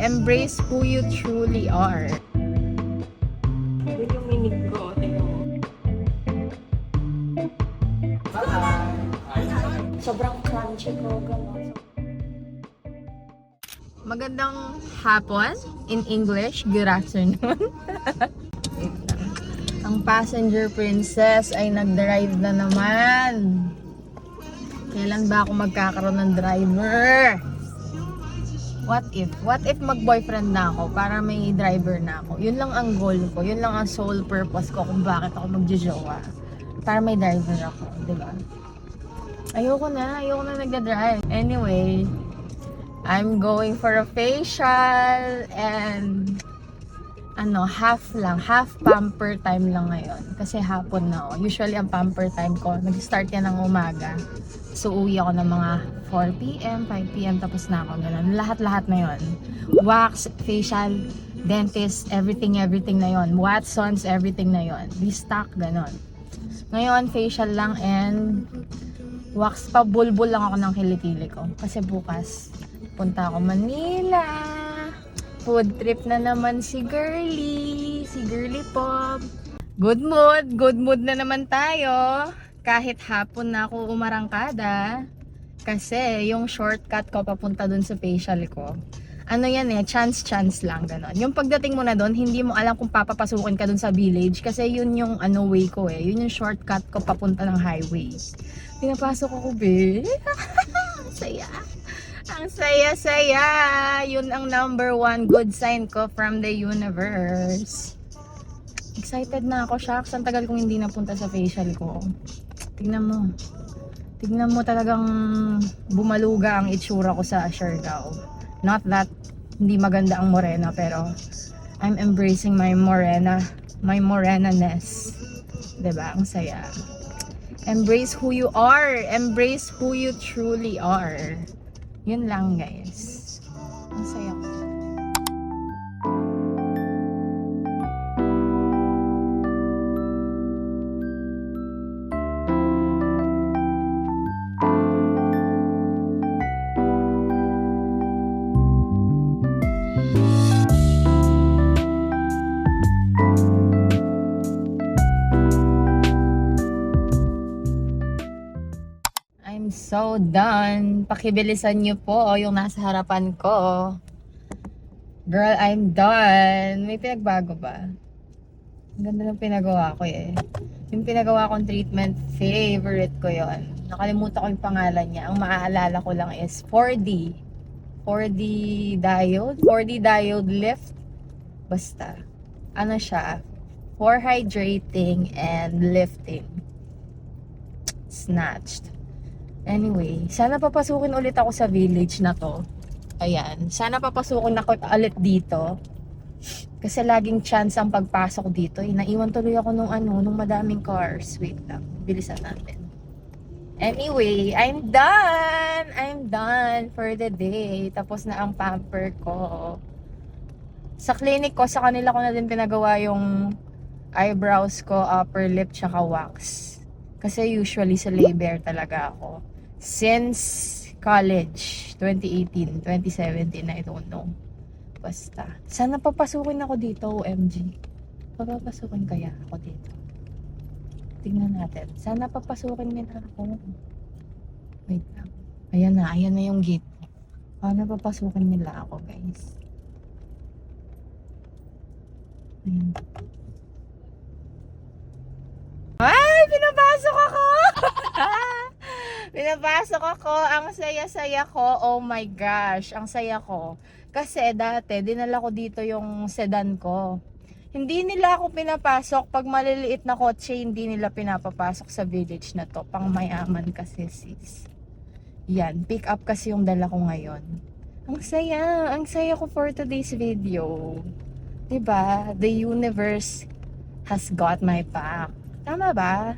Embrace who you truly are. Yun yung minig ko. Tingnan mo. Sobrang crunchy ko. Gano'n. Magandang hapon. In English, good afternoon. Ang passenger princess ay nag-drive na naman. Kailan ba ako magkakaroon ng driver? What if mag-boyfriend na ako para may driver na ako? Yun lang ang goal ko. Yun lang ang sole purpose ko kung bakit ako magjojowa. Para may driver ako, di ba? Ayoko na nagda-drive. Anyway, I'm going for a facial and half pamper time lang ngayon. Kasi hapon na ako. Usually ang pamper time ko, nag-start yan ng umaga. So uwi ako ng mga 4 p.m., 5 p.m. tapos na ako. Ganun. Lahat na yon. Wax, facial, dentist, everything na yon. Watsons, everything na yon. Restock, ganun. Ngayon, facial lang and wax pa, bulbul lang ako ng kilikili ko. Kasi bukas, punta ako Manila. Food trip na naman si Girly Pop. Good mood na naman tayo. Kahit hapon na ako umarangkada. Kasi yung shortcut ko papunta dun sa facial ko. Ano yan chance lang ganon. Yung pagdating mo na dun, hindi mo alam kung papapasukin ka dun sa village. Kasi yun yung way ko Yun yung shortcut ko papunta ng highway. Pinapasok ako, be. Saya. Ang saya-saya. Yun ang number 1 good sign ko from the universe. Excited na ako, shucks. Ang tagal kong hindi napunta sa facial ko. Tignan mo talagang bumaluga ang itsura ko sa Siargao. Not that hindi maganda ang morena, pero I'm embracing my morenaness. Diba? Ang saya. Embrace who you are. Embrace who you truly are. Yun lang, guys. Ang saya ko. I'm so done. Pakibilisan niyo po yung nasa harapan ko. Girl, I'm done. May pinagbago ba? Ang ganda ng pinagawa ko Yung pinagawa kong treatment, favorite ko yon. Nakalimutan ko yung pangalan niya. Ang maaalala ko lang is 4D. 4D diode lift. Basta. Ano siya? For hydrating and lifting. Snatched. Anyway, sana papasukin ulit ako sa village na to. Ayan. Sana papasukin ako ulit dito. Kasi laging chance ang pagpasok dito. Naiwan tuloy ako nung madaming cars. Wait lang. Bilisan natin. Anyway, I'm done for the day. Tapos na ang pamper ko. Sa clinic ko, sa kanila ko na din pinagawa yung eyebrows ko, upper lip, tsaka wax. Kasi usually sa labor talaga ako. Since college, 2018, 2017, I don't know. Basta. Sana papasukin ako dito, OMG. Papapasukin kaya ako dito. Tingnan natin. Sana papasukin nila ako. Wait lang. Ayan na yung gate. Paano papasukin nila ako, guys? Ayan. Ay! Pinapasok ako! Pinapasok ako. Ang saya-saya ko. Oh my gosh. Ang saya ko. Kasi dati, dinala ko dito yung sedan ko. Hindi nila ako pinapasok. Pag maliliit na kotse, hindi nila pinapapasok sa village na to. Pang mayaman kasi, sis. Yan. Pick up kasi yung dala ko ngayon. Ang saya. Ang saya ko for today's video. Diba? The universe has got my back. Tama ba?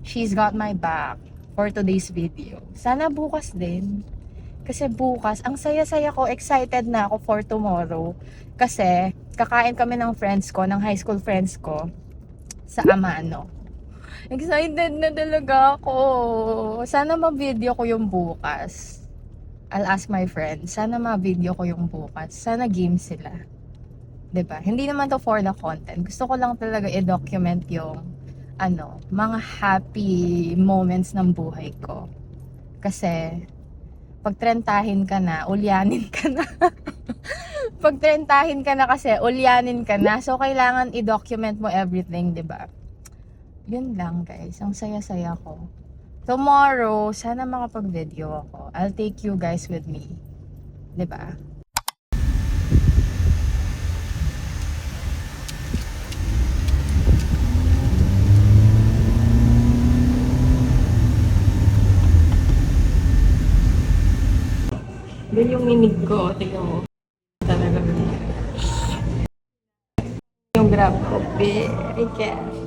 She's got my back for today's video. Sana bukas din. Kasi bukas, ang saya-saya ko, excited na ako for tomorrow. Kasi, kakain kami ng friends ko, ng high school friends ko, sa Amano. Excited na talaga ako. Sana ma-video ko yung bukas. I'll ask my friends, sana ma-video ko yung bukas. Sana game sila. 'Di ba? Hindi naman to for the content. Gusto ko lang talaga i-document yung mga happy moments ng buhay ko. Kasi pag trentahin ka na, ulyanin ka na. Pag trentahin ka na kasi, ulyanin ka na. So kailangan i-document mo everything, 'di ba? Yun lang, guys. Ang saya-saya ko. Tomorrow, sana makapag-video ako. I'll take you guys with me. 'Di ba? Doon yung minig ko. Tingnan mo. Talaga. Yung grab ko. Very careful.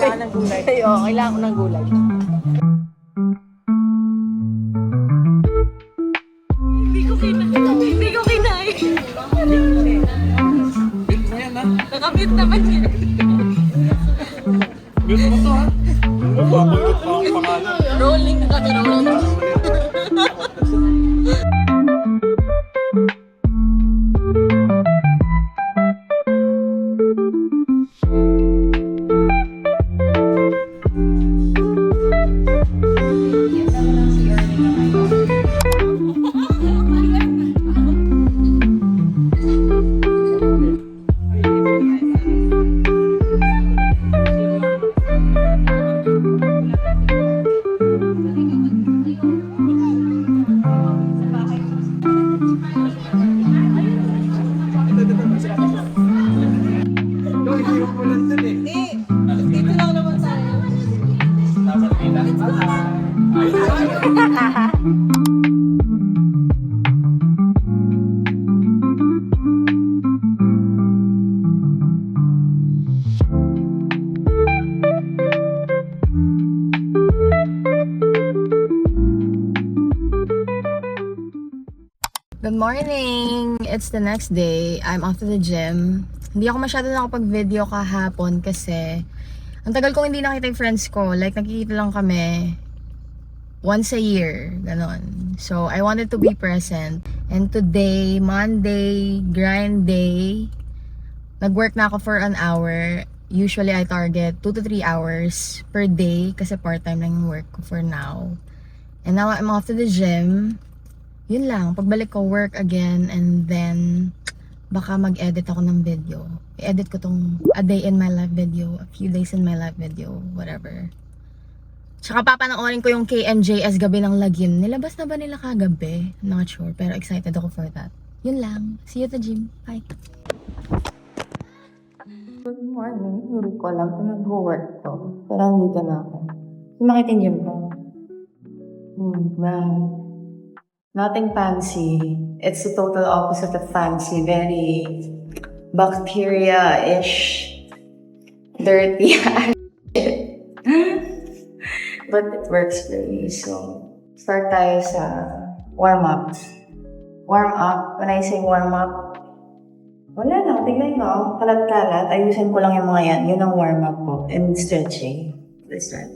Kailangan ng gulay. Oo, kailangan ko ng gulay. Hindi ko kinain. Nakamit naman yun. Gusto mo to ha? Mababagot pa ang pangalan. Rolling na kami, rolling. Dito lang naman tayo. Good morning! It's the next day. I'm off to the gym. Hindi ako masyado nakapag-video kahapon kasi ang tagal kong hindi nakita yung friends ko. Like, nakikita lang kami once a year. Ganon. So, I wanted to be present. And today, Monday, grind day, nag-work na ako for an hour. Usually, I target 2 to 3 hours per day kasi part-time lang yung work ko for now. And now, I'm off to the gym. Yun lang, pagbalik ko, work again, and then baka mag-edit ako ng video. I-edit ko tong a day in my life video, a few days in my life video, whatever. Tsaka papanoorin ko yung KNJS Gabi ng Lagim. Nilabas na ba nila kagabi? Not sure, pero excited ako for that. Yun lang. See you at the gym. Bye! Good morning. Hindi ko alam kung nag-work to. Pero nandito na ako. Makita yung gym ko. Wow. Nothing fancy. It's the total opposite of fancy. Very bacteria-ish. Dirty. But it works for me. So, start tayo sa warm-up. Warm-up. When I say warm-up, wala na. Tignan mo. Kalat-kalat. Ayusin ko lang yung mga yan. Yun ang warm-up ko. And stretching. Let's start.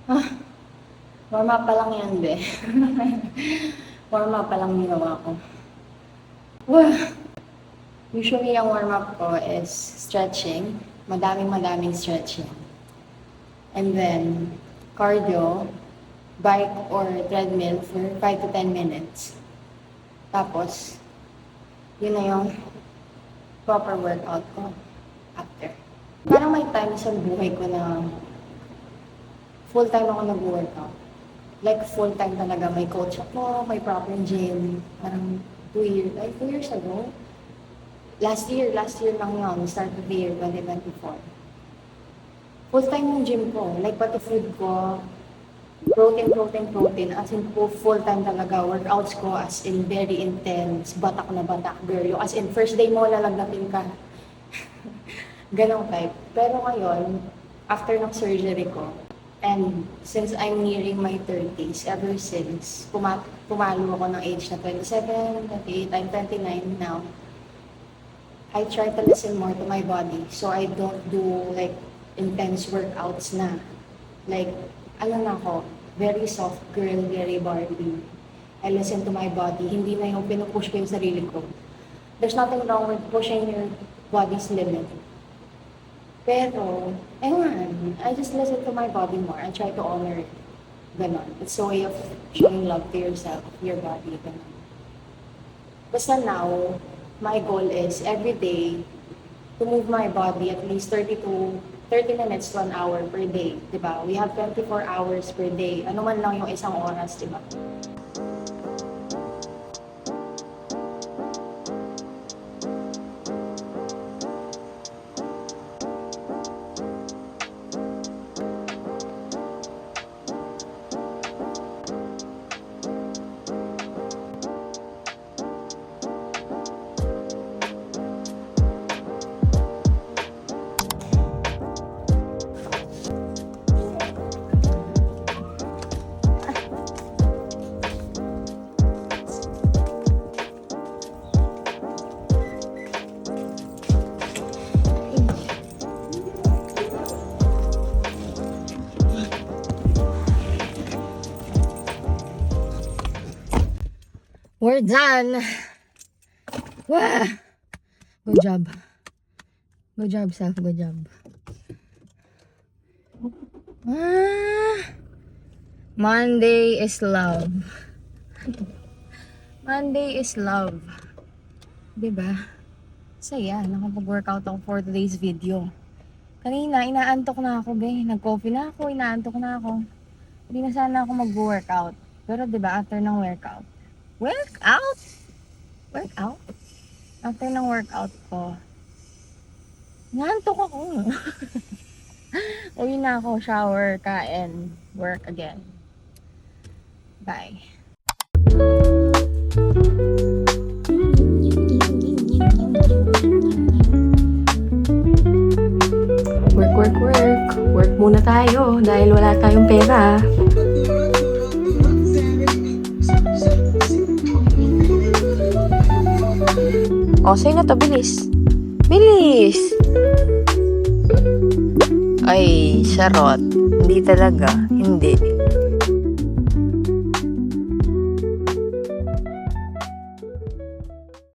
Warm up pa lang yan, be. Warm up pa lang ginawa ko. Usually, ang warm up ko is stretching. Madaming stretching. And then, cardio, bike or treadmill for 5 to 10 minutes. Tapos, yun na yung proper workout ko after. Parang may time sa buhay ko na full-time ako nag-workout. Like, full-time talaga. May coach ako, may proper gym. Parang 2 years ago. Last year lang yun. Start of the year, 2024. Full-time yung gym ko. Like, pati food ko, protein. As in, full-time talaga. Workouts ko, as in, very intense. Batak na batak, girl. Yung as in, first day mo, lalagnatin ka. Ganong type. Pero ngayon, after ng surgery ko, and since I'm nearing my 30s, ever since, pumalo ako ng age na 27, 28, I'm 29 now. I try to listen more to my body. So I don't do like intense workouts na. Like, ano na ako, very soft girl, very Barbie. I listen to my body. Hindi na yung pinupush ko yung sarili ko. There's nothing wrong with pushing your body's limit. Pero, I just listen to my body more. I try to honor it. Ganon. It's a way of showing love to yourself, your body. Ganon. Basta now, my goal is every day to move my body at least 30 minutes to an hour per day. Diba? We have 24 hours per day. Ano man lang yung isang oras, diba? We're done. Wah! Good job. Good job, Saf. Good job. Monday is love. Monday is love. Diba? Saya. Nakapag-workout ako for today's video. Kanina, inaantok na ako, be. Nag-coffee na ako, inaantok na ako. Hindi na sana ako mag-workout. Pero diba, after ng workout, after ng workout ko, naantok ako. Uwi na ako, shower, kain, work again. Bye. Work muna tayo dahil wala tayong pera. O, sa'yo na to. Bilis. Bilis! Ay, charot. Hindi talaga. Hindi.